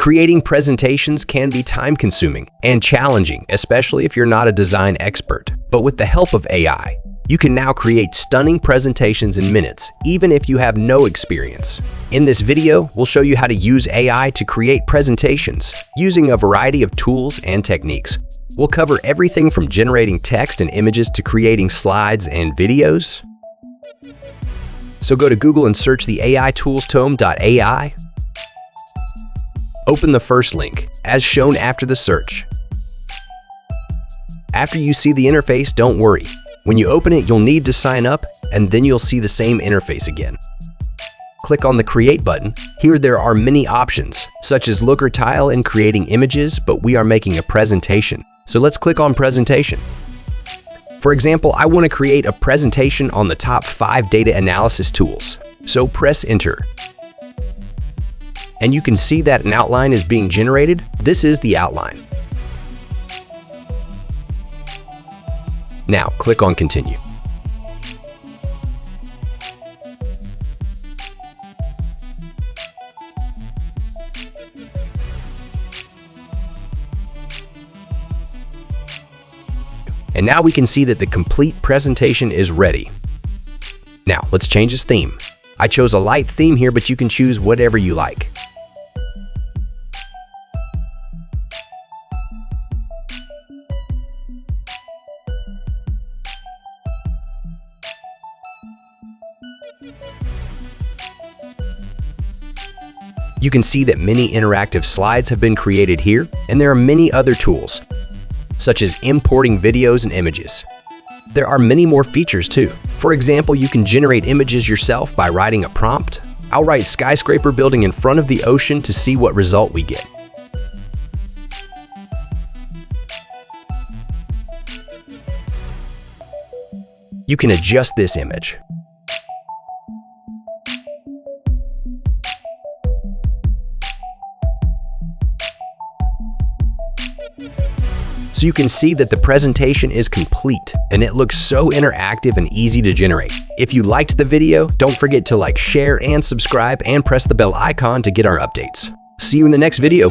Creating presentations can be time-consuming and challenging, especially if you're not a design expert. But with the help of AI, you can now create stunning presentations in minutes, even if you have no experience. In this video, we'll show you how to use AI to create presentations using a variety of tools and techniques. We'll cover everything from generating text and images to creating slides and videos. So go to Google and search the AIToolsTome.ai. Open the first link, as shown after the search. After you see the interface, don't worry. When you open it, you'll need to sign up, and then you'll see the same interface again. Click on the Create button. Here there are many options, such as Looker Tile and creating images, but we are making a presentation. So let's click on Presentation. For example, I want to create a presentation on the top 5 data analysis tools. So press Enter. And you can see that an outline is being generated. This is the outline. Now click on Continue. And now we can see that the complete presentation is ready. Now let's change this theme. I chose a light theme here, but you can choose whatever you like. You can see that many interactive slides have been created here, and there are many other tools, such as importing videos and images. There are many more features too. For example, you can generate images yourself by writing a prompt. I'll write skyscraper building in front of the ocean to see what result we get. You can adjust this image. So you can see that the presentation is complete and it looks so interactive and easy to generate. If you liked the video, don't forget to like, share, and subscribe, and press the bell icon to get our updates. See you in the next video.